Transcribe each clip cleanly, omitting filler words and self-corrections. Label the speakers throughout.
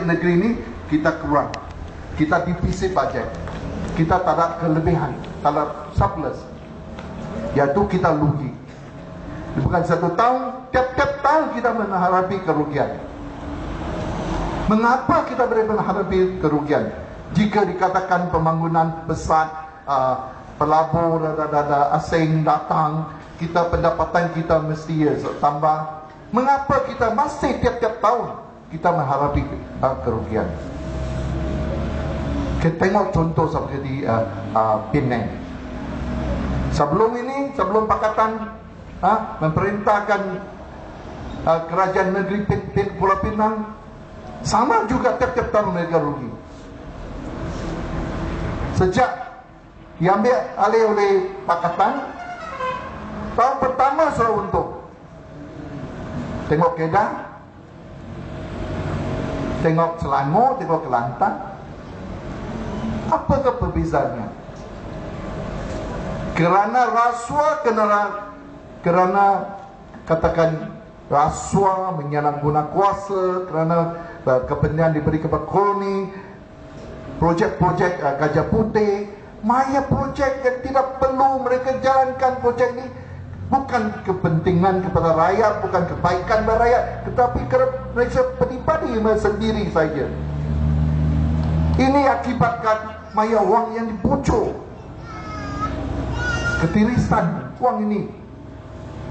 Speaker 1: bajet negeri ini kita kurang, kita defisit bajet, kita tak ada kelebihan, tak ada surplus, iaitu kita rugi. Bukan satu tahun, tiap-tiap tahun kita menghadapi kerugian. Mengapa kita boleh menghadapi kerugian? Jika dikatakan pembangunan pesat, pelabur asing datang, kita pendapatan kita mesti tambah. Mengapa kita masih tiap-tiap tahun kita menghadapi kerugian? Kita tengok contoh seperti di Penang. Sebelum ini, sebelum Pakatan memerintahkan kerajaan negeri Pulau Pinang, sama juga tiap-tiap tahun mereka rugi. Sejak diambil alih oleh Pakatan, tahun pertama sudah untung. Tengok Kedah, tengok Selangor, tengok Kelantan. Apakah perbezaannya? Kerana rasuah, kerana katakan rasuah, menyalahguna kuasa, kerana kepentingan diberi kepada koloni, projek-projek Gajah Putih, maya projek yang tidak perlu mereka jalankan. Projek ini bukan kepentingan kepada rakyat, bukan kebaikan bagi rakyat, tetapi kerana mereka pribadi sendiri saja. Ini akibatkan maya wang yang dibocor, ketirisan wang ini.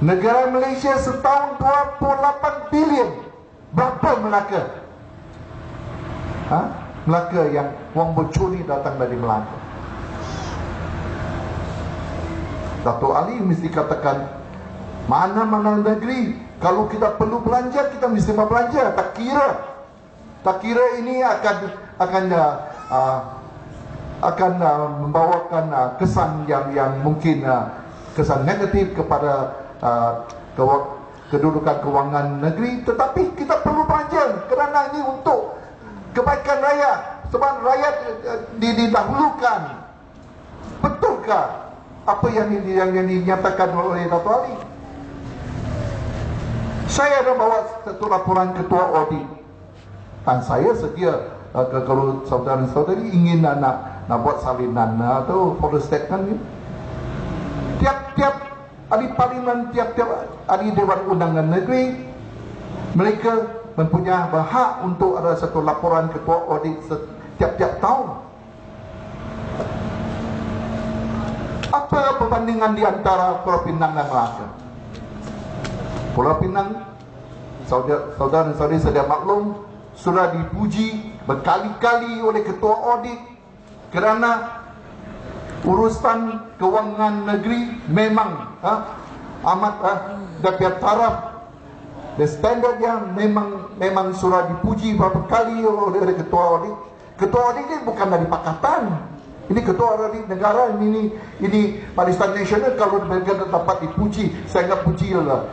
Speaker 1: Negara Malaysia setahun 28 bilion. Berapa Melaka? Melaka yang wang bocor ni datang dari Melaka. Dato' Ali mesti katakan, mana-mana negeri kalau kita perlu belanja, kita mesti belanja. Tak kira ini akan membawakan kesan yang mungkin kesan negatif kepada kedudukan kewangan negeri. Tetapi kita perlu belanja kerana ini untuk kebaikan rakyat, sebab rakyat didahulukan. Betulkah apa yang dinyatakan oleh Dato' Ali? Saya ada bawa satu laporan ketua audit, dan saya sedia kalau saudara-saudari ingin nak buat salinan atau follow statement ni, tiap-tiap ahli parlimen, tiap-tiap ahli Dewan Undangan Negeri, mereka mempunyai hak untuk ada satu laporan ketua audit setiap-tiap tahun. Apa perbandingan di antara Pulau Pinang dan Melaka? Pulau Pinang, saudara-saudari sedia maklum, sudah dipuji berkali-kali oleh ketua audit kerana urusan kewangan negeri memang amat dari taraf dan standard yang memang sudah dipuji beberapa kali oleh ketua audit. Ketua audit ini bukan dari Pakatan. Ini ketua audit negara, ini Barisan Nasional. Kalau mereka dapat dipuji, saya nak puji lah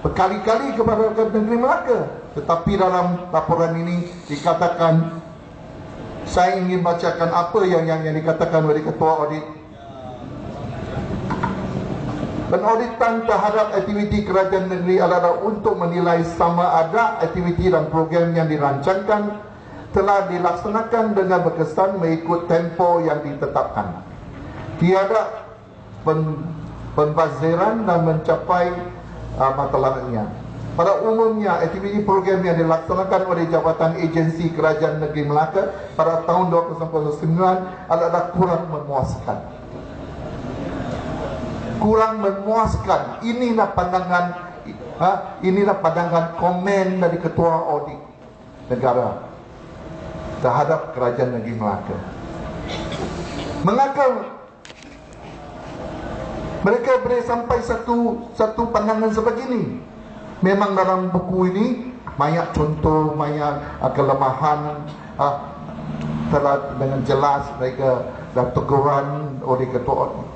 Speaker 1: berkali-kali kepada negeri Melaka. Tetapi dalam laporan ini dikatakan, saya ingin bacakan apa yang dikatakan oleh ketua audit. Penauditan terhadap aktiviti kerajaan negeri adalah untuk menilai sama ada aktiviti dan program yang dirancangkan telah dilaksanakan dengan berkesan mengikut tempo yang ditetapkan. Tiada pembaziran dan mencapai matlamatnya. Pada umumnya, aktiviti program yang dilaksanakan oleh Jabatan Agensi Kerajaan Negeri Melaka pada tahun 2009 adalah kurang memuaskan. Kurang memuaskan. Inilah pandangan komen dari Ketua Audit Negara terhadap Kerajaan Negeri Melaka. Mengapa mereka boleh sampai satu pandangan sebegini? Memang dalam buku ini banyak contoh, banyak kelemahan telah dengan jelas mereka dah teguran oleh ketua audit.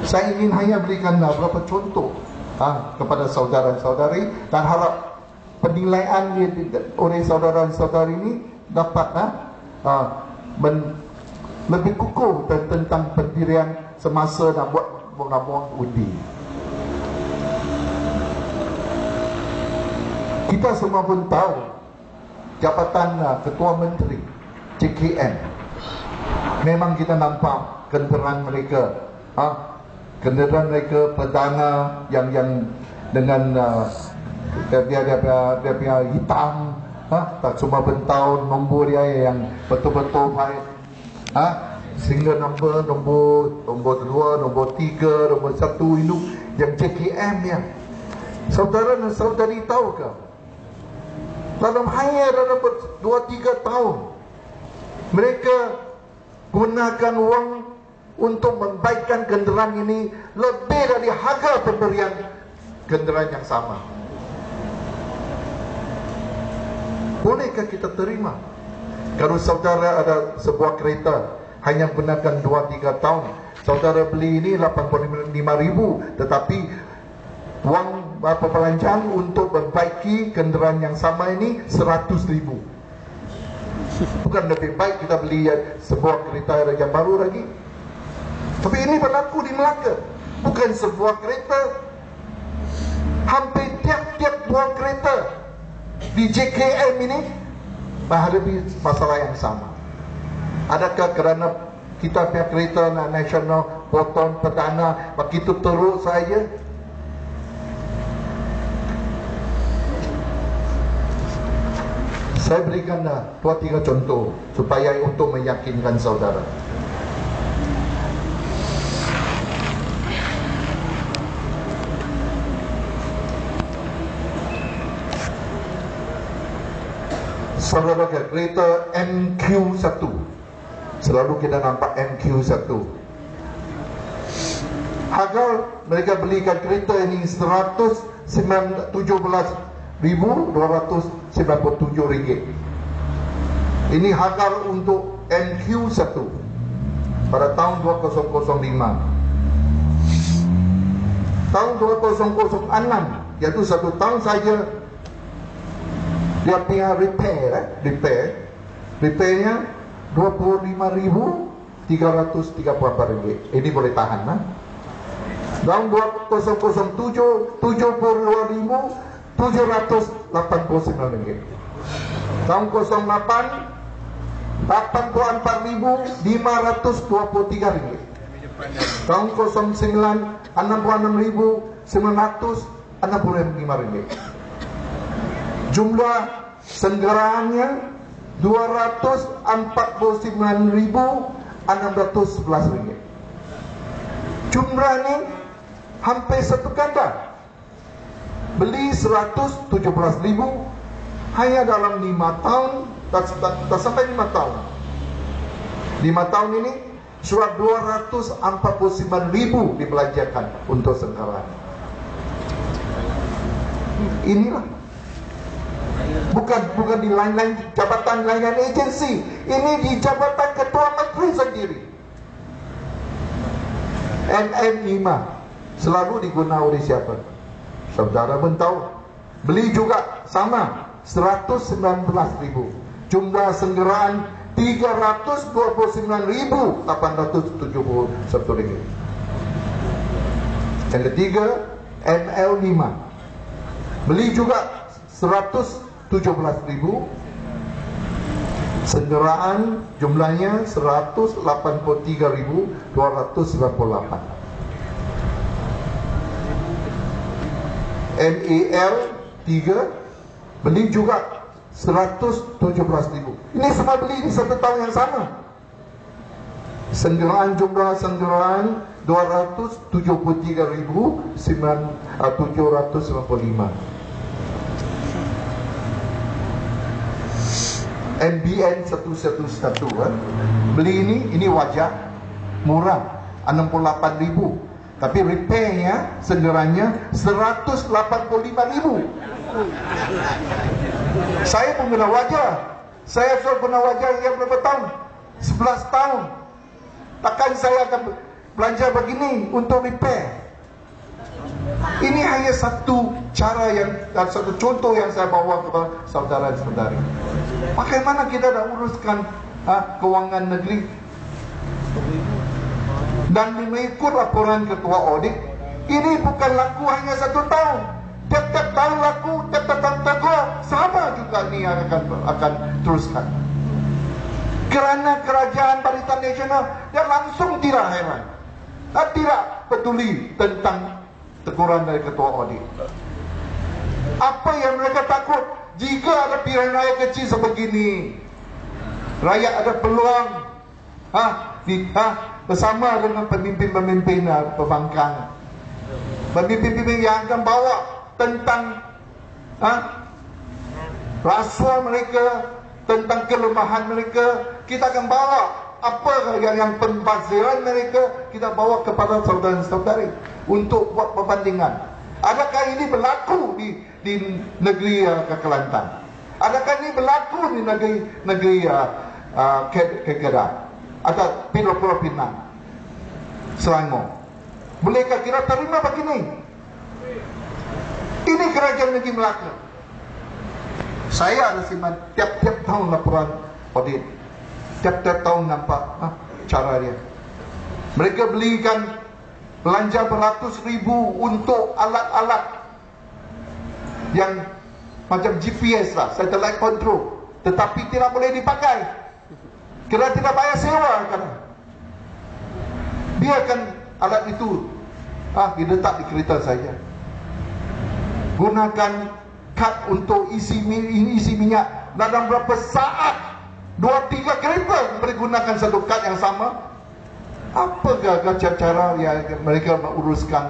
Speaker 1: Saya ingin hanya berikan beberapa contoh kepada saudara-saudari dan harap penilaian oleh saudara-saudari ini dapat lebih kukuh tentang pendirian semasa nak buat menabung undi. Kita semua pun tahu jabatan Ketua Menteri JKM, memang kita nampak kenderaan mereka, perdana yang dengan dia punya hitam, tak cuma bentau, nombor dia yang betul-betul baik, single number, nombor 2, nombor 3, nombor 1 itu yang JKM ya. Saudara dan saudari tahu ke? Dalam hanya dalam 2-3 tahun mereka gunakan wang untuk membaikkan kenderaan ini lebih dari harga pemberian kenderaan yang sama. Bolehkah kita terima? Kalau saudara ada sebuah kereta hanya gunakan 2-3 tahun, saudara beli ini 85.000, tetapi wang perbelanjaan untuk membaiki kenderaan yang sama ini 100.000. Bukan lebih baik kita beli sebuah kereta yang baru lagi? Tapi ini berlaku di Melaka. Bukan sebuah kereta, hampir tiap-tiap buah kereta di JKM ini menghadapi masalah yang sama. Adakah kerana kita punya kereta nasional potong perdana begitu teruk saja? Saya berikan 2-3 contoh supaya untuk meyakinkan saudara. Saudara, kereta MQ1, selalu kita nampak MQ1. Harga mereka belikan kereta ini RM117,297. Ini harga untuk MQ1 pada tahun 2005. Tahun 2006, yaitu 1 tahun saja, dia punya repairnya RM25.334. Ini boleh tahan, Tahun 2007, RM72.789. Tahun 08, RM84.523. Tahun 09, RM66.965. Jumlah senggeraannya RM249.611. Jumlah ini hampir 1 ganda. Beli 117.000 hanya dalam 5 tahun, tak sampai 5 tahun. 5 tahun ini surat 249.000 dibelanjakan untuk sengkaraan. Inilah, bukan di lain-lain jabatan, lain-lain agensi. Ini di jabatan Ketua Menteri sendiri. NM5 selalu digunakan oleh siapa? Saudara pun tahu. Beli juga sama, 119.000. Jumlah senggeraan 329.871 ringgit. Yang ketiga, NL5. Beli juga 117.000. Senggeraan jumlahnya 183.298. NEL 3 beli juga 117.000. Ini semua beli di 1 tahun yang sama. Senggeraan, jumlah senggeraan 273.795. NBN 111, beli ini wajah murah 68.000, tapi repairnya senggerannya 185.000. Saya pengguna wajah, saya sudah guna wajah yang berapa tahun? 11 tahun. Takkan saya akan belanja begini untuk repair? Ini hanya satu cara dan satu contoh yang saya bawa kepada saudara-saudari. Bagaimana kita dah uruskan kewangan negeri? Dan mengikut laporan Ketua Audit, ini bukan laku hanya 1 tahun. tiap-tiap tahun laku, tiap-tiap tahun tegur, sama juga ni akan teruskan. Kerana kerajaan Barisan Nasional dia langsung tidak heran, tidak peduli tentang teguran dari ketua audit. Apa yang mereka takut? Jika ada pilihan raya kecil sebegini, rakyat ada peluang bersama dengan pemimpin-pemimpin pembangkang, pemimpin-pemimpin yang akan bawa tentang rasuah mereka, tentang kelemahan mereka. Kita akan bawa apa yang pembaziran mereka, kita bawa kepada saudara-saudari untuk buat perbandingan. Adakah ini berlaku di negeri Kelantan? Adakah ini berlaku di negeri Kedah atau Pulau Pinang, Selangor? Bolehkah kita terima begini? Ini kerajaan negeri Melaka. Saya ada simak tiap-tiap tahun laporan audit, tiap-tiap tahun nampak cara dia. Mereka belikan belanja beratus ribu untuk alat-alat yang macam GPS lah, satellite control, tetapi tidak boleh dipakai kerana tidak bayar sewa. Biarkan alat itu diletak di kereta saja. Gunakan kad untuk isi minyak. Dalam berapa saat 2-3 kereta boleh gunakan satu kad yang sama. Apakah cara yang mereka menguruskan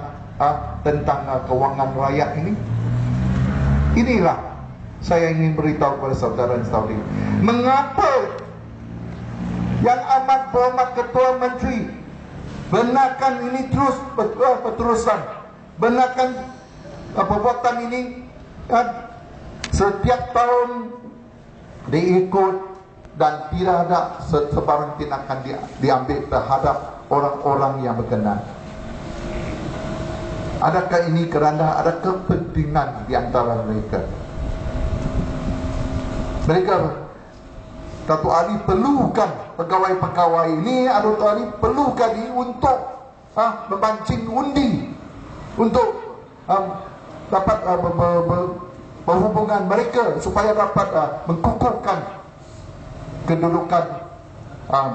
Speaker 1: tentang kewangan rakyat ini? Inilah saya ingin beritahu kepada saudara dan saudari, mengapa yang amat berhormat Ketua Menteri benarkan ini terus berterusan, benarkan perbuatan ini setiap tahun diikut dan tidak ada sebarang tindakan diambil terhadap orang-orang yang berkenan. Adakah ini kerana ada kepentingan di antara mereka? Mereka, Datuk Ali perlukan pegawai-pegawai ini, Datuk Ali perlukan ini untuk memancing undi, untuk dapat berhubungan mereka supaya dapat mengukuhkan kedudukan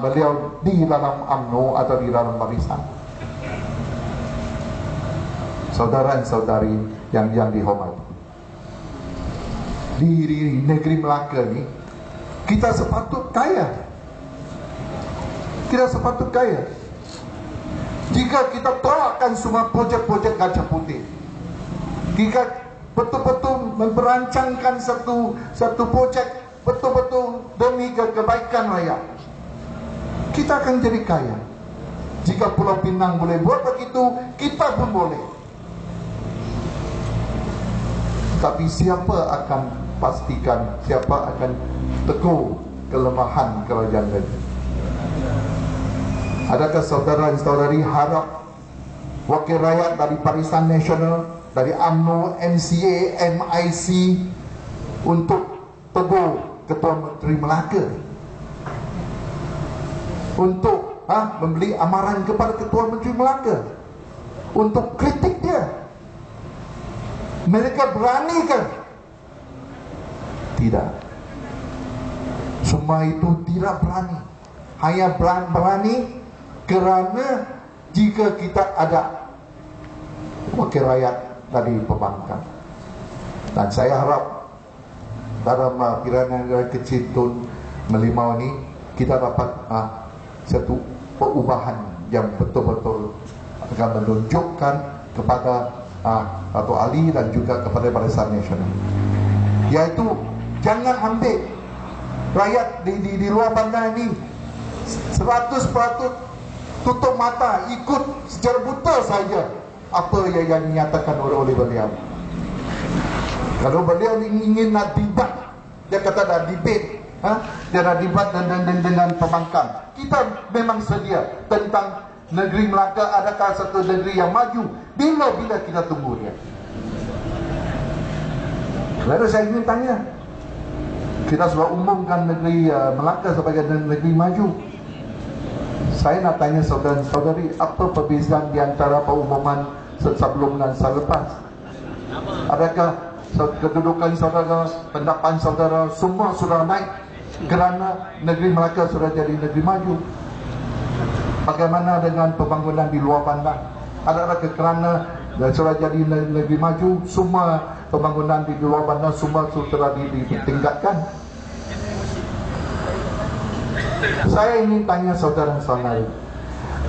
Speaker 1: beliau di dalam UMNO atau di dalam barisan. Saudara dan saudari yang dihormati, di negeri Melaka ni kita sepatut kaya. Kita sepatut kaya jika kita tolakkan semua projek-projek Gajah Putih. Jika betul-betul memperancangkan satu projek betul-betul demi kebaikan rakyat, kita akan jadi kaya. Jika Pulau Pinang boleh buat begitu, kita pun boleh. Tapi siapa akan pastikan, siapa akan tegur kelemahan kerajaan ini? Adakah saudara dan saudari harap wakil rakyat dari Barisan Nasional, dari UMNO, MCA, MIC untuk tegur Ketua Menteri Melaka, untuk memberi amaran kepada Ketua Menteri Melaka, untuk kritik dia? Mereka beranikah? Tidak. Semua itu tidak berani. Hanya berani kerana jika kita ada wakil rakyat dari perbankan. Dan saya harap dalam pilihan negara kecil Tun Melimau ni kita dapat satu perubahan yang betul-betul akan menunjukkan kepada Datuk Ali dan juga kepada Barisan Nasional, iaitu jangan ambil rakyat di luar bandar ini 100% tutup mata ikut secara buta saja apa yang dinyatakan oleh beliau. Kalau beliau ingin nak debat, dia kata dah debate, dia dah debat dengan pembangkang. Kita memang sedia tentang negeri Melaka adakah satu negeri yang maju. Bila kita tunggu dia. Lalu saya ingin tanya, kita sudah umumkan negeri Melaka sebagai negeri maju. Saya nak tanya saudara-saudari, apa perbezaan di antara pengumuman sebelum dan selepas? Adakah kedudukan saudara, pendapat saudara semua sudah naik kerana negeri Melaka sudah jadi negeri maju? Bagaimana dengan pembangunan di luar bandar? Adakah kerana sudah jadi negeri maju, semua pembangunan di luar bandar semua sudah ditingkatkan? Saya ingin tanya saudara-saudara,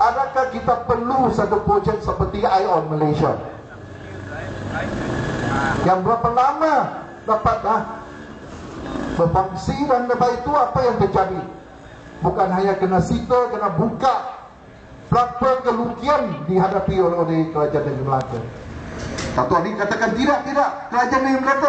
Speaker 1: adakah kita perlu satu projek seperti ION Malaysia? Yang berapa lama dapat berfungsi, dan lepas itu apa yang terjadi? Bukan hanya kena sita, kena buka berapa kerugian dihadapi oleh kerajaan negeri Melaka. Satu hari katakan tidak, kerajaan negeri Melaka